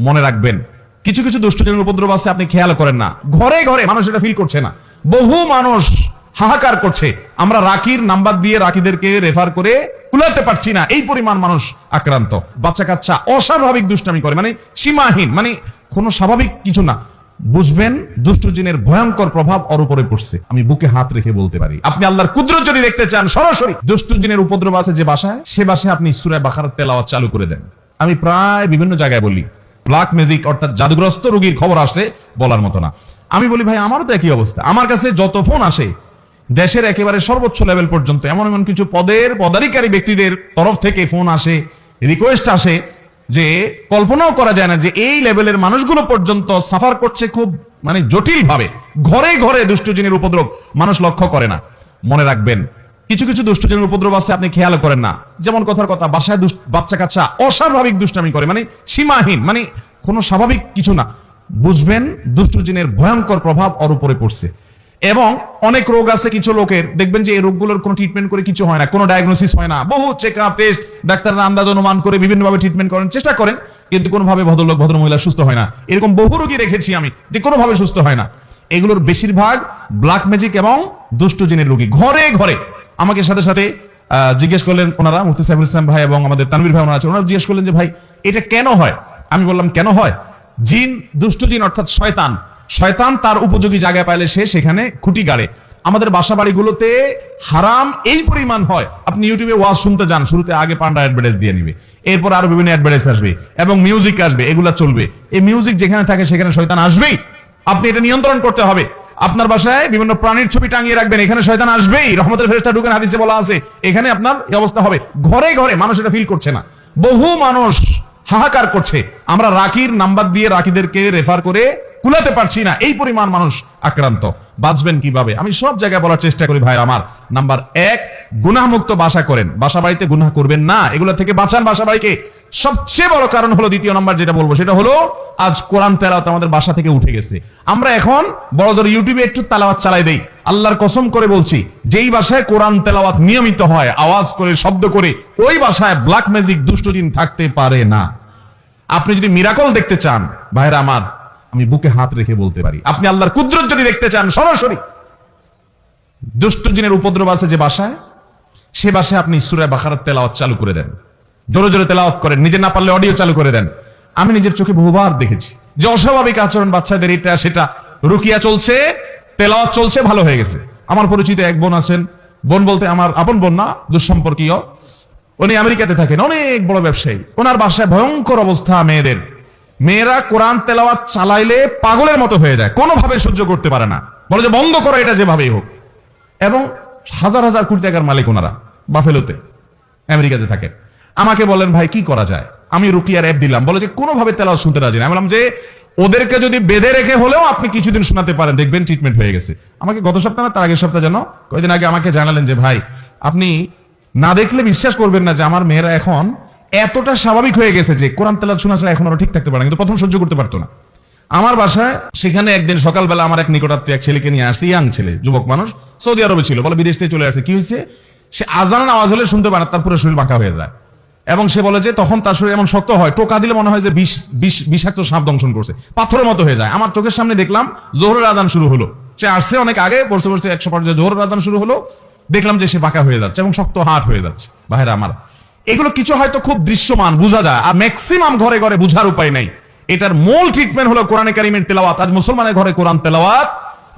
মনে রাখবেন, কিছু কিছু দুষ্টজনের উপদ্রব আছে, আপনি খেয়াল করেন না। ঘরে ঘরে মানুষ এটা ফিল করছে না। বহু মানুষ হাহাকার করছে, আমরা রাকির নাম্বার দিয়ে রাকিদেরকে রেফার করে কুলাতে পারছি না, এই পরিমাণ মানুষ আক্রান্ত। বাচ্চা কাচ্চা অস্বাভাবিক দুষ্টামি করে, মানে সীমাহীন, মানে কোনো স্বাভাবিক কিছু না। বুঝবেন দুষ্ট জিনের ভয়ঙ্কর প্রভাব ওর উপরে পড়ছে। আমি বুকে হাত রেখে বলতে পারি, আপনি আল্লাহর কুদরত যদি দেখতে চান সরাসরি, দুষ্ট জিনের উপদ্রব আছে যে বাসায়, সে বাসায় আপনি সূরা বাকারার তেলাওয়াত চালু করে দেন। আমি প্রায় বিভিন্ন জায়গায় বলি, ব্ল্যাক ম্যাজিক অর্থাৎ জাদুগ্রস্ত রোগীর খবর আসলে বলার মতো না। আমি বলি ভাই আমারও তো একই অবস্থা। আমার কাছে যত ফোন আসে দেশের একেবারে সর্বোচ্চ লেভেল পর্যন্ত, এমন এমন কিছু পদাধিকারী ব্যক্তিদের তরফ থেকে ফোন আসে, রিকোয়েস্ট আসে যে কল্পনাও করা যায় না যে এই লেভেলের মানুষগুলো পর্যন্ত সাফার করছে খুব মানে জটিল ভাবে। ঘরে ঘরে দুষ্ট জিনের উপদ্রব মানুষ লক্ষ্য করে না। মনে রাখবেন, কিছু কিছু দুষ্ট জিনের উপদ্রব আছে, আপনি খেয়াল করেন না। যেমন কথার কথা, বাসায় বাচ্চা কাচ্চা অস্বাভাবিক দুষ্টামি করে, মানে সীমাহীন, মানে কোনো স্বাভাবিক কিছু না। বুঝবেন দুষ্ট জিনের ভয়ঙ্কর প্রভাব ওর উপরে পড়ছে। এবং অনেক রোগ আছে কিছু লোকের, দেখবেন যে এই রোগগুলোর কোনো ট্রিটমেন্ট করে কিছু হয় না, কোনো ডায়াগনোসিস হয় না, বহু চেকআপ টেস্ট ডাক্তাররা আন্দাজ অনুমান করে বিভিন্নভাবে ট্রিটমেন্ট করেন, চেষ্টা করেন, কিন্তু কোনোভাবে ভদ্রলোক ভদ্রমহিলা সুস্থ হয় না। এরকম বহু রোগী রেখেছি আমি যে কোনোভাবে সুস্থ হয় না। এগুলোর বেশিরভাগ ব্ল্যাক ম্যাজিক এবং দুষ্ট জিনের রোগী। ঘরে ঘরে আমাকে সাথে সাথে জিজ্ঞেস করলেন ওনারা, মুফতি সাইফুল ইসলাম ভাই এবং আমাদের তানভীর ভাই ওনারা আছে, ওনারা জিজ্ঞেস করলেন যে ভাই এটা কেন হয়। আমি বললাম কেন হয়, জিন, দুষ্ট জিন অর্থাৎ শয়তান তার উপযোগী জায়গায় পাইলে সে সেখানে খুঁটি গাড়ে। আমাদের বাসা বাড়িগুলোতে হারাম এই পরিমাণ হয়, আপনি ইউটিউবে ওয়াজ শুনতে যান, শুরুতে আগে পান্ডা অ্যাডভার্টাইজ দিয়ে নিবে, এরপর আরো বিভিন্ন অ্যাডভার্টাইজ আসবে এবং মিউজিক আসবে, এগুলা চলবে। এই মিউজিক যেখানে থাকে সেখানে শয়তান আসবেই, আপনি এটা নিয়ন্ত্রণ করতে হবে। আপনার বাসায় বিভিন্ন প্রাণীর ছবি টাঙিয়ে রাখবেন, এখানে শয়তান আসবেই। রহমতের ফেরেশতা ঢুকেন, হাদিসে বলা আছে, এখানে আপনার এই অবস্থা হবে। ঘরে ঘরে মানুষ এটা ফিল করছে না। বহু মানুষ হাহাকার করছে, আমরা রাকির নাম্বার দিয়ে রাকিদেরকে রেফার করে কুলাতে পারছি না, এই পরিমাণ মানুষ আক্রান্ত। বাঁচবেন কিভাবে আমি সব জায়গায় বলার চেষ্টা করি ভাই আমার। নাম্বার 1, গুনাহমুক্ত বাসা করেন, বাসা বাড়িতে গুনাহ করবেন না, এগুলো থেকে বাঁচান বাসা বাড়িকে। সবচেয়ে বড় কারণ হলো, দ্বিতীয় নাম্বার যেটা বলবো সেটা হলো, আজ কোরআন তেলাওয়াত আমাদের বাসা থেকে উঠে গেছে। আমরা এখন বড় জোর ইউটিউবে একটু তেলাওয়াত চালাই দেই। আল্লাহর কসম করে বলছি, যেই বাসায় কোরআন তেলাওয়াত নিয়মিত হয়, আওয়াজ করে শব্দ করে, ওই বাসায় ব্ল্যাক ম্যাজিক দুষ্ট জিন থাকতে পারে না। আপনি যদি মিরাকল দেখতে চান ভাইরা আমার, আমি বুকে হাত রেখে বলতে পারি, আপনি আল্লাহর কুদরত যদি দেখতে চান সরাসরি, দুষ্ট জিনের উপদ্রব আছে যে বাসায়, সে বাসায় আপনি সূরা বাকারার তেলাওয়াত চালু করে দেন, জোরে জোরে তেলাওয়াত করেন, নিজে না পারলে অডিও চালু করে দেন। আমি নিজের চোখে বহুবার দেখেছি যে অস্বাভাবিক আচরণ বাচ্চাদের, এটা সেটা, রুকিয়া চলছে, তেলাওয়াত চলছে, ভালো হয়ে গেছে। আমার পরিচিত এক বোন আছেন, বোন বলতে আমার আপন বোন না, দুঃসম্পর্কীয়, উনি আমেরিকাতে থাকেন, অনেক বড় ব্যবসায়ী। ওনার বাসায় ভয়ঙ্কর অবস্থা, মেয়েরা কোরআন তেলাওয়াত চালাইলে পাগলের মতো হয়ে যায়, কোনোভাবে সহ্য করতে পারে না, বলে যে বন্ধ করো এটা যেভাবেই হোক। এবং হাজার হাজার কোটি টাকার মালিক ওনারা, বাফেলোতে আমেরিকাতে থাকেন। আমাকে বলেন ভাই কি করা যায়, আমি রুকিয়ার অ্যাপ দিলাম, বলে যে কোনোভাবে তেলাওয়াত শুনতে রাজি না। আমি বললাম যে ওদেরকে যদি বেঁধে রেখে হলেও আপনি কিছুদিন শোনাতে পারেন, দেখবেন ট্রিটমেন্ট হয়ে গেছে। আমাকে গত সপ্তাহ না তার আগের সপ্তাহ যেন কয়েকদিন আগে আমাকে জানালেন যে ভাই আপনি না দেখলে বিশ্বাস করবেন না যে আমার মেয়েরা এখন এতটা স্বাভাবিক হয়ে গেছে যে কোরআন তেলাওয়াত শোনা ছাড়া এখন ওরা ঠিক থাকতে পারে না, কিন্তু প্রথম সহ্য করতে পারতো না। আমার বাসায় সেখানে একদিন সকালবেলা আমার এক নিকটাত্মীয় এক ছেলেকে নিয়ে আসছে, ইয়াং ছেলে, যুবক মানুষ, সৌদি আরবে ছিল, বলে বিদেশ থেকে চলে আসছে। কি হয়েছে, সে আজানের আওয়াজ হলে শুনতে পারে না, তার পুরো শরীর বাঁকা হয়ে যায়। এবং সে বলে যে তখন তার শরীর এমন শক্ত হয়, টোকা দিলে মনে হয় যে বিষাক্ত সাপ দংশন করছে, পাথরের মতো হয়ে যায়। আমার চোখের সামনে দেখলাম জোহরের আজান শুরু হলো, সে আসছে অনেক আগে, বসে 100 পর্যায়ে জোহরের আজান শুরু হলো, দেখলাম যে সে বাঁকা হয়ে যাচ্ছে এবং শক্ত হাট হয়ে যাচ্ছে। ভাইরা আমার, এগুলো কিছু হয়তো খুব দৃশ্যমান বোঝা যায়, আর ম্যাক্সিমাম ঘরে ঘরে বোঝার উপায় নাই। এটার মূল ট্রিটমেন্ট হলো কোরআনে কারিমের তেলাওয়াত। আজ মুসলমানের ঘরে কোরআন তেলাওয়াত,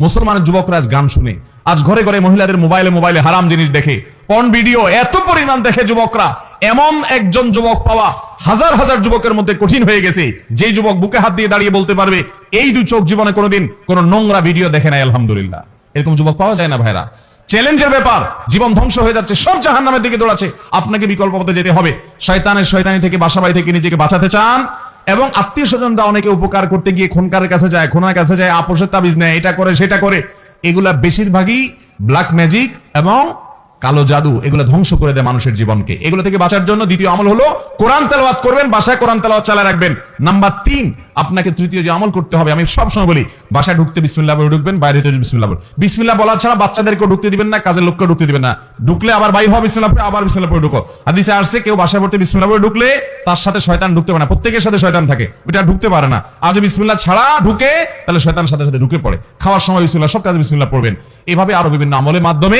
মুসলমানের যুবকরা আজ গান শুনে, আজ ঘরে ঘরে মহিলাদের মোবাইলে হারাম জিনিস দেখে, পর্ন ভিডিও এত পরিমাণ দেখে যুবকরা। এমন একজন যুবক পাওয়া হাজার হাজার যুবকের মধ্যে কঠিন হয়ে গেছে, যে যুবক বুকে হাত দিয়ে দাঁড়িয়ে বলতে পারবে এই দুই চোখ জীবনে কোনোদিন কোনো নোংরা ভিডিও দেখে নাই, আলহামদুলিল্লাহ। এরকম যুবক পাওয়া যায় না ভাইরা। চ্যালেঞ্জের ব্যাপার, জীবন ধ্বংস হয়ে যাচ্ছে, সব জাহান্নামের দিকে দৌড়াচ্ছে। আপনাকে বিকল্প পথে যেতে হবে। শয়তানি থেকে, বাসা বাড়ি থেকে নিজেকে বাঁচাতে চান, এবং আত্মীয় স্বজনরা অনেকে উপকার করতে গিয়ে খুনকারের কাছে যায়, খুনার কাছে যায়, আপোষের তাবিজ নেয়, এটা করে সেটা করে, এগুলা বেশিরভাগই ব্ল্যাক ম্যাজিক এবং কালো জাদু, এগুলো ধ্বংস করে দেয় মানুষের জীবনকে। এগুলো থেকে বাঁচার জন্য দ্বিতীয় আমল হলো কোরআন তেলাওয়াত করবেন, বাসায় কোরআন তেলাওয়াত চালিয়ে রাখবেন। নাম্বার 3, আপনাকে তৃতীয় যে আমল করতে হবে, আমি সবসময় বলি বাসায় ঢুকতে বিসমিল্লাহ বলে ঢুকবেন, বাইরে হতে বিসমিল্লাহ বলে। বিসমিল্লাহ বলা ছাড়া বাচ্চাদেরকেও ঢুকতে দিবেন না, কাজের লোককেও ঢুকতে দিবেন না। ঢুকলে আবার বাইরে হওয়া বিসমিল্লাহ পড়ে আবার বিসমিল্লাহ পড়ে ঢুকো। হাদিসে আসছে কেউ বাসায় পড়তে বিসমিল্লাহ বলে ঢুকলে তার সাথে শয়তান ঢুকতে পারে না, প্রত্যেকের সাথে শয়তান থাকে, ওটা ঢুকতে পারে না। আর যদি বিসমিল্লাহ ছাড়া ঢুকে তাহলে শয়তানের সাথে সাথে ঢুকে পড়ে। খাওয়ার সময় বিসমিল্লাহ, সব কাজে বিসমিল্লাহ পড়বেন। এভাবে আরো বিভিন্ন আমলের মাধ্যমে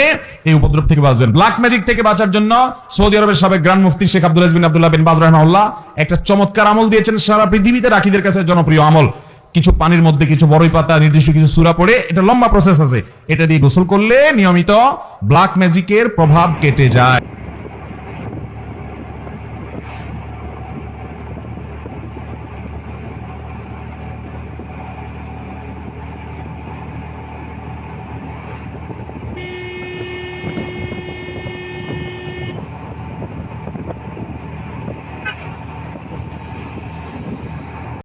এই উপদ্রব থেকে বাঁচবেন। ব্ল্যাক ম্যাজিক থেকে বাঁচার জন্য সৌদি আরবের সাবেক গ্র্যান্ড মুফতি শেখ আব্দুল আজিজ বিন আব্দুল্লাহ বিন বাজ রাহিমাহুল্লাহ একটা চমৎকার আমল দিয়েছেন, সারা পৃথিবীতে রাকিদের কাছে জনপ্রিয় আমল। কিছু পানির মধ্যে কিছু বড়ই পাতা, নির্দিষ্ট কিছু সূরা পড়ে, এটা লম্বা প্রসেস আছে, এটা দিয়ে গোসল করলে নিয়মিত ব্ল্যাক ম্যাজিকের প্রভাব কেটে যায়।